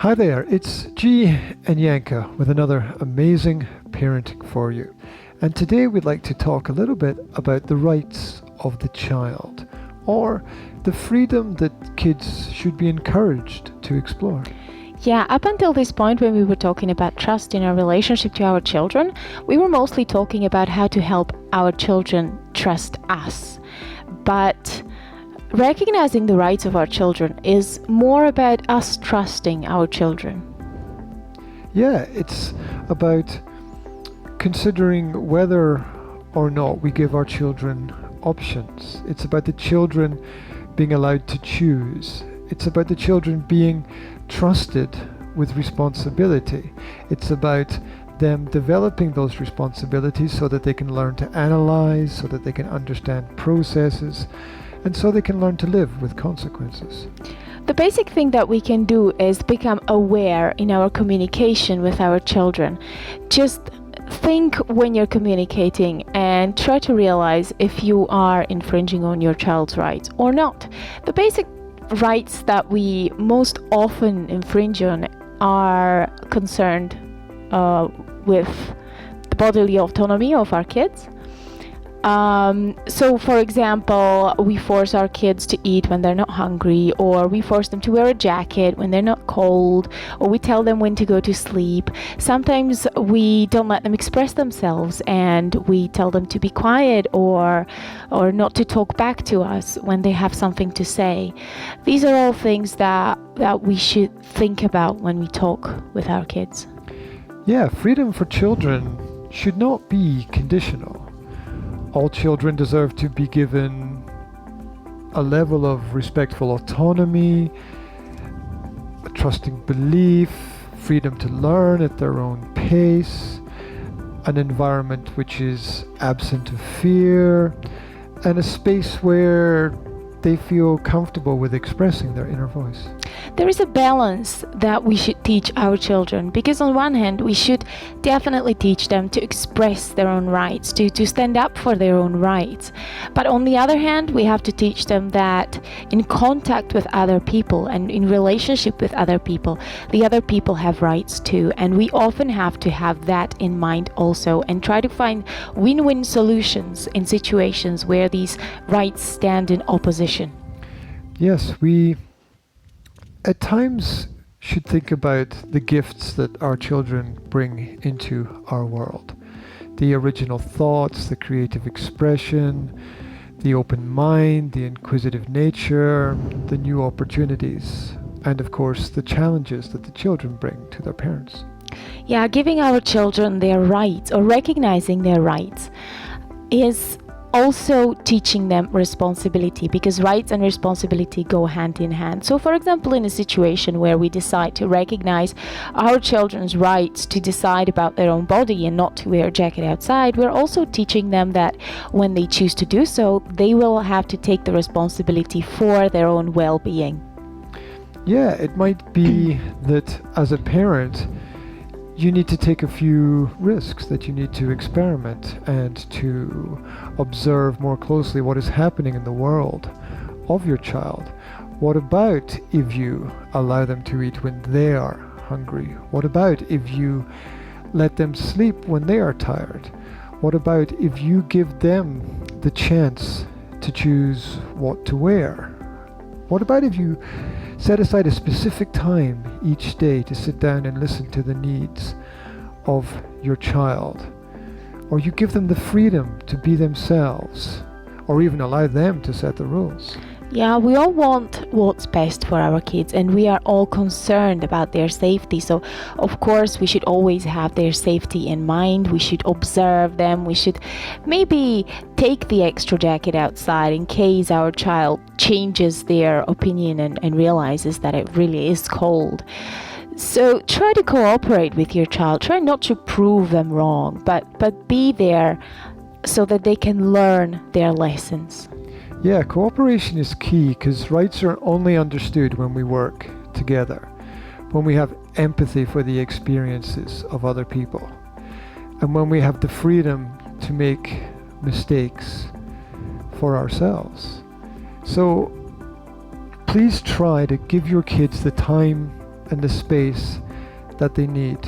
Hi there, it's G and Yanka with another amazing parenting for you. And today we'd like to talk a little bit about the rights of the child, or the freedom that kids should be encouraged to explore. Yeah, up until this point when we were talking about trust in our relationship to our children, we were mostly talking about how to help our children trust us. But recognizing the rights of our children is more about us trusting our children. Yeah, it's about considering whether or not we give our children options. It's about the children being allowed to choose. It's about the children being trusted with responsibility. It's about them developing those responsibilities so that they can learn to analyze, so that they can understand processes, and so they can learn to live with consequences. The basic thing that we can do is become aware in our communication with our children. Just think when you're communicating and try to realize if you are infringing on your child's rights or not. The basic rights that we most often infringe on are concerned with the bodily autonomy of our kids. So for example, we force our kids to eat when they're not hungry, or we force them to wear a jacket when they're not cold, or we tell them when to go to sleep. Sometimes we don't let them express themselves and we tell them to be quiet or not to talk back to us when they have something to say. These are all things that we should think about when we talk with our kids. Yeah, freedom for children should not be conditional. All children deserve to be given a level of respectful autonomy, a trusting belief, freedom to learn at their own pace, an environment which is absent of fear, and a space where they feel comfortable with expressing their inner voice. There is a balance that we should teach our children, because on one hand we should definitely teach them to express their own rights, to stand up for their own rights. But on the other hand, we have to teach them that in contact with other people and in relationship with other people, the other people have rights too, and we often have to have that in mind also and try to find win-win solutions in situations where these rights stand in opposition. Yes, we at times should think about the gifts that our children bring into our world. The original thoughts, the creative expression, the open mind, the inquisitive nature, the new opportunities, and of course the challenges that the children bring to their parents. Yeah, giving our children their rights or recognizing their rights is also teaching them responsibility, because rights and responsibility go hand in hand. So for example, in a situation where we decide to recognize our children's rights to decide about their own body and not to wear a jacket outside, we're also teaching them that when they choose to do so, they will have to take the responsibility for their own well-being. Yeah, it might be that as a parent you need to take a few risks, that you need to experiment and to observe more closely what is happening in the world of your child. What about if you allow them to eat when they are hungry? What about if you let them sleep when they are tired? What about if you give them the chance to choose what to wear? What about if you set aside a specific time each day to sit down and listen to the needs of your child? Or you give them the freedom to be themselves, or even allow them to set the rules. Yeah, we all want what's best for our kids, and we are all concerned about their safety. So, of course, we should always have their safety in mind. We should observe them. We should maybe take the extra jacket outside in case our child changes their opinion and realizes that it really is cold. So try to cooperate with your child. Try not to prove them wrong, but be there so that they can learn their lessons. Yeah, cooperation is key, because rights are only understood when we work together, when we have empathy for the experiences of other people, and when we have the freedom to make mistakes for ourselves. So please try to give your kids the time and the space that they need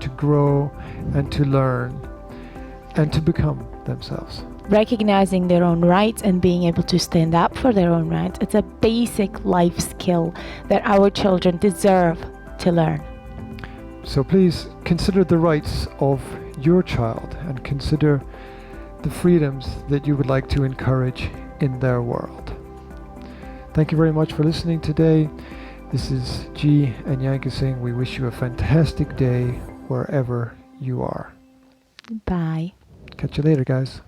to grow and to learn and to become themselves. Recognizing their own rights and being able to stand up for their own rights. It's a basic life skill that our children deserve to learn. So please consider the rights of your child and consider the freedoms that you would like to encourage in their world. Thank you very much for listening today. This is G and Yanka saying we wish you a fantastic day wherever you are. Bye. Catch you later, guys.